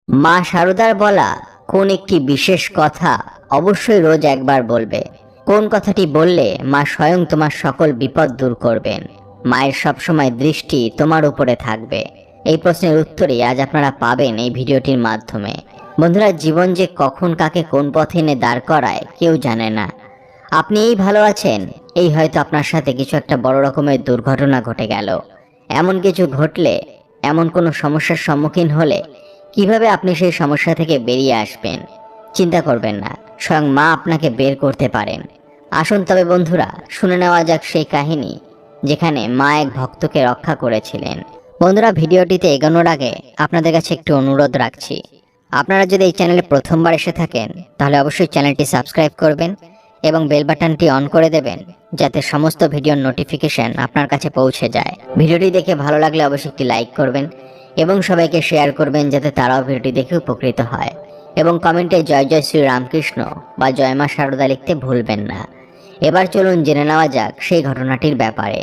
মা সারদার বলা কোন একটি বিশেষ কথা অবশ্যই রোজ একবার বলবে? কোন কথাটি বললে মা স্বয়ং তোমার সকল বিপদ দূর করবেন? মায়ের সবসময় দৃষ্টি তোমার উপরে থাকবে। এই প্রশ্নের উত্তরই আজ আপনারা পাবেন এই ভিডিওটির মাধ্যমে। বন্ধুরা, জীবন যে কখন কাকে কোন পথে এনে দাঁড় করায় কেউ জানে না। আপনি এই ভালো আছেন, এই হয়তো আপনার সাথে কিছু একটা বড় রকমের দুর্ঘটনা ঘটে গেল। এমন কিছু ঘটলে, এমন কোনো সমস্যার সম্মুখীন হলে কিভাবে আপনি সেই সমস্যা থেকে বেরিয়ে আসবেন? চিন্তা করবেন না, স্বয়ং মা আপনাকে বের করতে পারেন। আসুন তবে বন্ধুরা, শুনে নেওয়া যাক সেই কাহিনী যেখানে মা এক ভক্তকে রক্ষা করেছিলেন। বন্ধুরা, ভিডিওটিতে এগোনোর আগে আপনাদের কাছে একটু অনুরোধ রাখছি। আপনারা যদি এই চ্যানেলে প্রথমবার এসে থাকেন তাহলে অবশ্যই চ্যানেলটি সাবস্ক্রাইব করবেন এবং বেল বাটনটি অন করে দেবেন, যাতে সমস্ত ভিডিওর নোটিফিকেশন আপনার কাছে পৌঁছে যায়। ভিডিওটি দেখে ভালো লাগলে অবশ্যই একটি লাইক করবেন এবং সবাইকে শেয়ার করবেন, যাতে তারাও ভিডিওটি দেখে উপকৃত হয়। এবং কমেন্টে জয় জয় শ্রী রামকৃষ্ণ বা জয় মা সারদা লিখতে ভুলবেন না। এবার চলুন জেনে নেওয়া যাক সেই ঘটনাটির ব্যাপারে।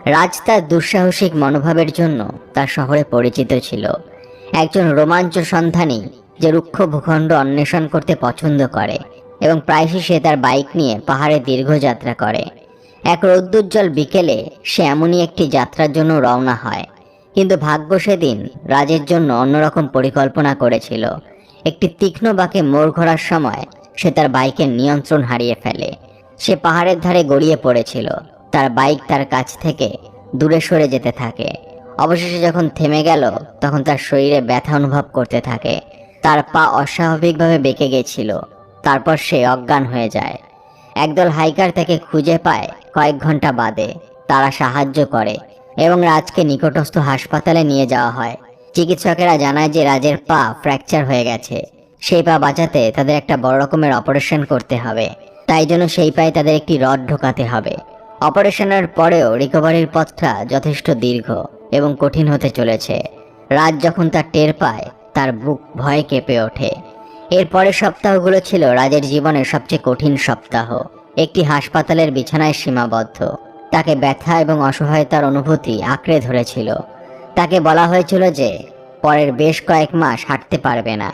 রাজ তার দুঃসাহসিক মনোভাবের জন্য তার শহরে পরিচিত ছিল। একজন রোমাঞ্চ সন্ধানী যে রুক্ষ ভূখণ্ড অন্বেষণ করতে পছন্দ করে এবং প্রায়শই সে তার বাইক নিয়ে পাহাড়ে দীর্ঘ যাত্রা করে। এক রৌদ্রোজ্জ্বল বিকেলে সে এমনই একটি যাত্রার জন্য রওনা হয়। কিন্তু ভাগ্য সেদিন রাজের জন্য অন্যরকম পরিকল্পনা করেছিল। একটি তীক্ষ্ণ বাঁকে মোড় ঘোরার সময় সে তার বাইকের নিয়ন্ত্রণ হারিয়ে ফেলে। সে পাহাড়ের ধারে গড়িয়ে পড়েছিল। তার বাইক তার কাছ থেকে দূরে সরে যেতে থাকে। অবশেষে যখন থেমে গেল, তখন তার শরীরে ব্যথা অনুভব করতে থাকে। তার পা অস্বাভাবিকভাবে বেঁকে গেছিল। তারপর সে অজ্ঞান হয়ে যায়। একদল হাইকার তাকে খুঁজে পায় কয়েক ঘন্টা বাদে। তারা সাহায্য করে এবং রাজকে নিকটস্থ হাসপাতালে নিয়ে যাওয়া হয়। চিকিৎসকেরা জানায় যে রাজের পা ফ্র্যাকচার হয়ে গেছে। সেই পা বাঁচাতে তাদের একটা বড় রকমের অপারেশন করতে হবে। তাই জন্য সেই পায়ে তাদের একটি রড ঢোকাতে হবে। অপারেশনের পরেও রিকভারির পথটা যথেষ্ট দীর্ঘ এবং কঠিন হতে চলেছে। রাজ যখন তার টের পায়, তার বুক ভয়ে কেঁপে ওঠে। এর পরের সপ্তাহগুলো ছিল রাজের জীবনের সবচেয়ে কঠিন সপ্তাহ। একটি হাসপাতালের বিছানায় সীমাবদ্ধ। তাকে ব্যথা এবং অসহায়তার অনুভূতি আঁকড়ে ধরেছিল। তাকে বলা হয়েছিল যে পরের বেশ কয়েক মাস হাঁটতে পারবে না।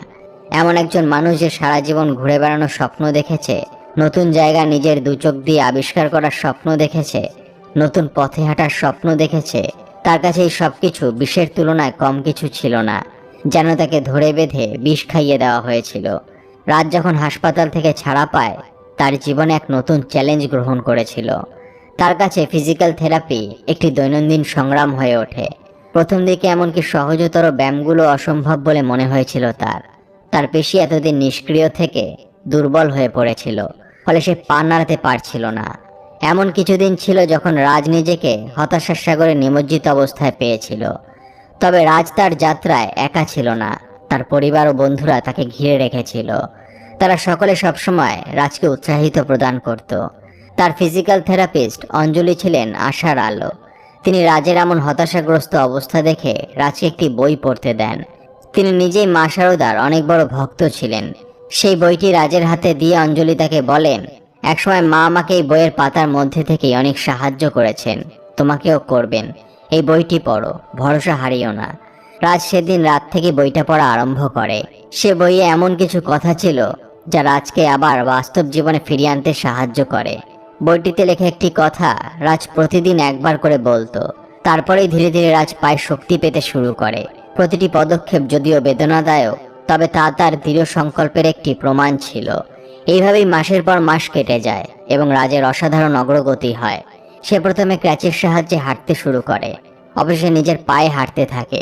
এমন একজন মানুষ যে সারা জীবন ঘুরে বেড়ানোর স্বপ্ন দেখেছে, নতুন জায়গা নিজের দুচোখ দিয়ে আবিষ্কার করার স্বপ্ন দেখেছে, নতুন পথে হাঁটার স্বপ্ন দেখেছে, তার কাছে এই সবকিছু বিষের তুলনায় কম কিছু ছিল না। যেন তাকে ধরে বেঁধে বিষ খাইয়ে দেওয়া হয়েছিল। রাজ যখন হাসপাতাল থেকে ছাড়া পায়, তার জীবনে এক নতুন চ্যালেঞ্জ গ্রহণ করেছিল। তার কাছে ফিজিক্যাল থেরাপি একটি দৈনন্দিন সংগ্রাম হয়ে ওঠে। প্রথম দিকে এমনকি সহজতর ব্যায়ামগুলো অসম্ভব বলে মনে হয়েছিল তার। তার পেশি এতদিন নিষ্ক্রিয় থেকে দুর্বল হয়ে পড়েছিল, ফলে সে পা নাড়াতে পারছিল না। এমন কিছুদিন ছিল যখন রাজ নিজেকে হতাশার সাগরে নিমজ্জিত অবস্থায় পেয়েছিল। তবে রাজ তার যাত্রায় একা ছিল না। তার পরিবার ও বন্ধুরা তাকে ঘিরে রেখেছিল। তারা সকলে সবসময় রাজকে উৎসাহিত প্রদান করত। তার ফিজিক্যাল থেরাপিস্ট অঞ্জলি ছিলেন আশার আলো। তিনি রাজের এমন হতাশাগ্রস্ত অবস্থা দেখে রাজকে একটি বই পড়তে দেন। তিনি নিজেই মা সারদার অনেক বড় ভক্ত ছিলেন। সেই বইটি রাজের হাতে দিয়ে অঞ্জলি তাকে বলেন, একসময় মা আমাকে এই বইয়ের পাতার মধ্যে থেকেই অনেক সাহায্য করেছেন, তোমাকেও করবেন। এই বইটি পড়ো, ভরসা হারিও না। রাজ সেদিন রাত থেকে বইটা পড়া আরম্ভ করে। সে বইয়ে এমন কিছু কথা ছিল যা রাজকে আবার বাস্তব জীবনে ফিরিয়ে আনতে সাহায্য করে। বইটিতে লেখা একটি কথা রাজ প্রতিদিন একবার করে বলতো। তারপরেই ধীরে ধীরে রাজ পায়ে শক্তি পেতে শুরু করে। প্রতিটি পদক্ষেপ যদিও বেদনাদায়ক, তবে তা তার দৃঢ় সংকল্পের একটি প্রমাণ ছিল। এইভাবেই মাসের পর মাস কেটে যায় এবং রাজের অসাধারণ অগ্রগতি হয়। সে প্রথমে ক্র্যাচের সাহায্যে হাঁটতে শুরু করে, অবশেষে নিজের পায়ে হাঁটতে থাকে।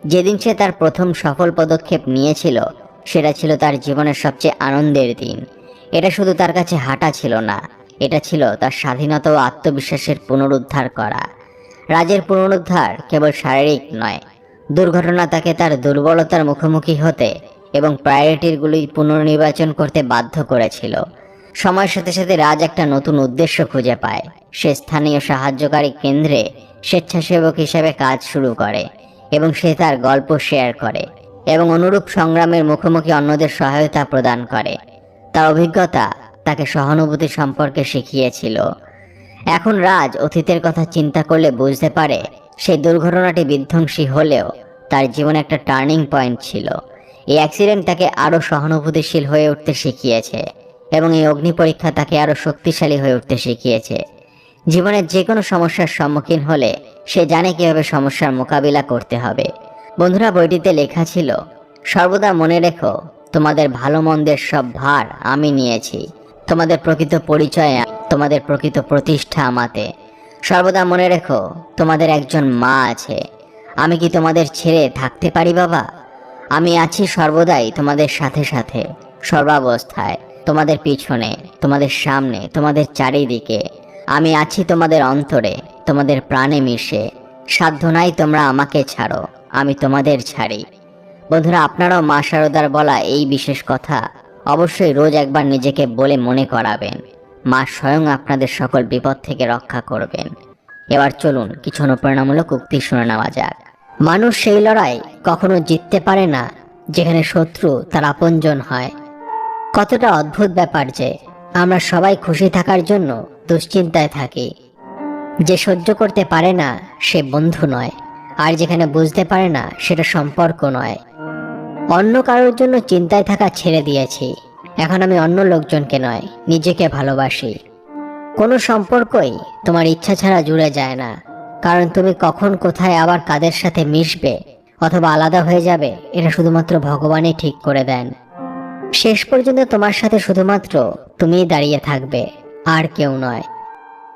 যেদিন সে তার প্রথম সফল পদক্ষেপ নিয়েছিল, সেটা ছিল তার জীবনের সবচেয়ে আনন্দের দিন। এটা শুধু তার কাছে হাঁটা ছিল না, এটা ছিল তার স্বাধীনতা ও আত্মবিশ্বাসের পুনরুদ্ধার করা। রাজের পুনরুদ্ধার কেবল শারীরিক নয়, দুর্ঘটনা তাকে তার দুর্বলতার মুখোমুখি হতে এবং প্রায়োরিটিগুলি পুনর্নির্বাচন করতে বাধ্য করেছিল। সময়ের সাথে সাথে রাজ একটা নতুন উদ্দেশ্য খুঁজে পায়। সে স্থানীয় সাহায্যকারী কেন্দ্রে স্বেচ্ছাসেবক হিসেবে কাজ শুরু করে এবং সে তার গল্প শেয়ার করে এবং অনুরূপ সংগ্রামের মুখোমুখি অন্যদের সহায়তা প্রদান করে। তার অভিজ্ঞতা তাকে সহানুভূতি সম্পর্কে শিখিয়েছিল। এখন রাজ অতীতের কথা চিন্তা করলে বুঝতে পারে সেই দুর্ঘটনাটি বিধ্বংসী হলেও তার জীবনে একটা টার্নিং পয়েন্ট ছিল। এই অ্যাক্সিডেন্ট তাকে আরো সহানুভূতিশীল হয়ে উঠতে শিখিয়েছে এবং এই অগ্নি পরীক্ষা তাকে আরো শক্তিশালী হয়ে উঠতে শিখিয়েছে। জীবনের যে কোনো সমস্যার সম্মুখীন হলে সে জানে কিভাবে সমস্যার মোকাবিলা করতে হবে। বন্ধুরা, বইটিতে লেখা ছিল, সর্বদা মনে রেখো, তোমাদের ভালো মন্দের সব ভার আমি নিয়েছি। তোমাদের প্রকৃত পরিচয়, তোমাদের প্রকৃত প্রতিষ্ঠা আমাতে। সর্বদা মনে রেখো, তোমাদের একজন মা আছে। আমি কি তোমাদের ছেড়ে থাকতে পারি বাবা? আমি আছি সর্বদাই তোমাদের সাথে সাথে, সর্বাবস্থায়, তোমাদের পিছনে, তোমাদের সামনে, তোমাদের চারিদিকে। আমি আছি তোমাদের অন্তরে, তোমাদের প্রাণে মিশে। সাধ্য নাই তোমরা আমাকে ছাড়ো, আমি তোমাদের ছাড়ি। বন্ধুরা, আপনারাও মা শারদার বলা এই বিশেষ কথা অবশ্যই রোজ একবার নিজেকে বলে মনে করাবেন। মা স্বয়ং আপনাদের সকল বিপদ থেকে রক্ষা করবেন। এবার চলুন কিছু অনুপ্রেরণামূলক উক্তি শুনে নেওয়া যাক। মানুষ সেই লড়াই কখনো জিততে পারে না যেখানে শত্রু তার আপনজন হয়। কতটা অদ্ভুত ব্যাপার যে আমরা সবাই খুশি থাকার জন্য দুশ্চিন্তায় থাকি। যে সহ্য করতে পারে না সে বন্ধু নয়, আর যেখানে বুঝতে পারে না সেটা সম্পর্ক নয়। অন্য কারোর জন্য চিন্তায় থাকা ছেড়ে দিয়েছি। এখন আমি অন্য লোকজনকে নয়, নিজেকে ভালোবাসি। কোনো সম্পর্কই তোমার ইচ্ছা ছাড়া জুড়ে যায় না, কারণ তুমি কখন কোথায় আবার কাদের সাথে মিশবে অথবা আলাদা হয়ে যাবে এটা শুধুমাত্র ভগবানই ঠিক করে দেন। শেষ পর্যন্ত তোমার সাথে শুধুমাত্র তুমিই দাঁড়িয়ে থাকবে, আর কেউ নয়।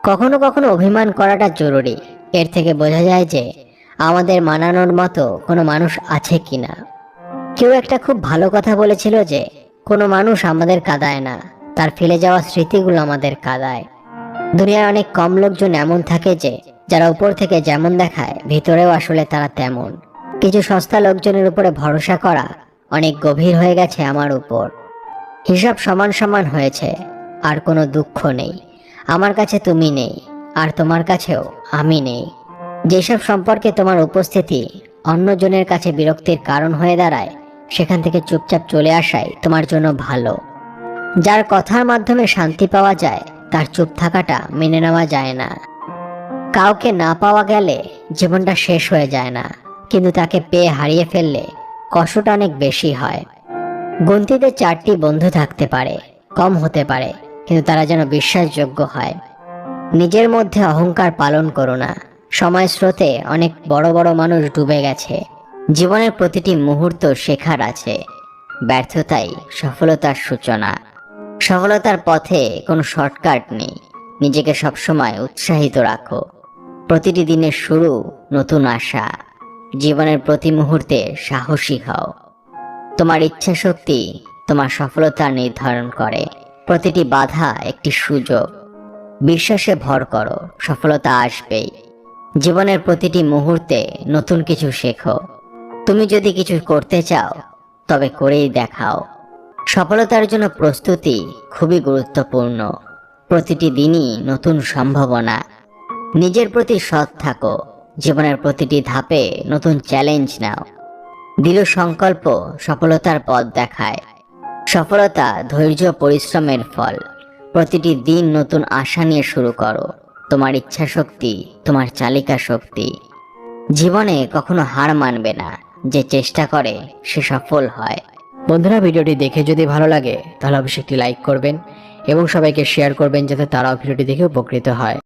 কখনো কখনো অভিমান করাটা জরুরি। এর থেকে বোঝা যায় যে আমাদের মানানোর মতো কোনো মানুষ আছে কিনা। কেউ একটা খুব ভালো কথা বলেছিল যে কোনো মানুষ আমাদের কাঁদায় না, তার ফেলে যাওয়া স্মৃতিগুলো আমাদের কাঁদায়। দুনিয়ায় অনেক কম লোকজন এমন থাকে যে যারা উপর থেকে যেমন দেখায় ভিতরেও আসলে তারা তেমন। কিছু সস্তা লোকজনের উপরে ভরসা করা অনেক গভীর হয়ে গেছে আমার উপর। হিসাব সমান সমান হয়েছে, আর কোনো দুঃখ নেই। আমার কাছে তুমি নেই, আর তোমার কাছেও আমি নেই। যেসব সম্পর্কে তোমার উপস্থিতি অন্যজনের কাছে বিরক্তির কারণ হয়ে দাঁড়ায়, সেখান থেকে চুপচাপ চলে আসাই তোমার জন্য ভালো। যার কথার মাধ্যমে শান্তি পাওয়া যায় তার চুপ থাকাটা মেনে নেওয়া যায় না। কাউকে না পাওয়া গেলে জীবনটা শেষ হয়ে যায় না, কিন্তু তাকে পেয়ে হারিয়ে ফেললে কষ্টটা অনেক বেশি হয়। গন্তিতে 4টি বন্ধু থাকতে পারে, কম হতে পারে, কিন্তু তারা যেন বিশ্বাসযোগ্য হয়। নিজের মধ্যে অহংকার পালন করো না। সময় স্রোতে অনেক বড় বড় মানুষ ডুবে গেছে। জীবনের প্রতিটি মুহূর্ত শেখার আছে। ব্যর্থতাই সফলতার সূচনা। সফলতার পথে কোনো শর্টকাট নেই। নিজেকে সবসময় উৎসাহিত রাখো। প্রতিটি দিনের শুরু নতুন আশা। জীবনের প্রতি মুহূর্তে সাহসী হও। তোমার ইচ্ছা শক্তি তোমার সফলতা নির্ধারণ করে। প্রতিটি বাধা একটি সুযোগ। বিশ্বাসে ভর করো, সফলতা আসবেই। জীবনের প্রতিটি মুহূর্তে নতুন কিছু শেখো। তুমি যদি কিছু করতে চাও তবে করেই দেখাও। সফলতার জন্য প্রস্তুতি খুবই গুরুত্বপূর্ণ। প্রতিটি দিনই নতুন সম্ভাবনা। নিজের প্রতি সৎ থাকো। জীবনের প্রতিটি ধাপে নতুন চ্যালেঞ্জ নাও। দৃঢ় সংকল্প সফলতার পথ দেখায়। সফলতা ধৈর্য পরিশ্রমের ফল। প্রতিটি দিন নতুন আশা নিয়ে শুরু করো। তোমার ইচ্ছা শক্তি তোমার চালিকা শক্তি। জীবনে কখনো হার মানবে না। যে চেষ্টা করে সে সফল হয়। বন্ধুরা, ভিডিওটি দেখে যদি ভালো লাগে তাহলে অবশ্যই একটি লাইক করবেন এবং সবাইকে শেয়ার করবেন যাতে তারাও ভিডিওটি দেখে উপকৃত হয়।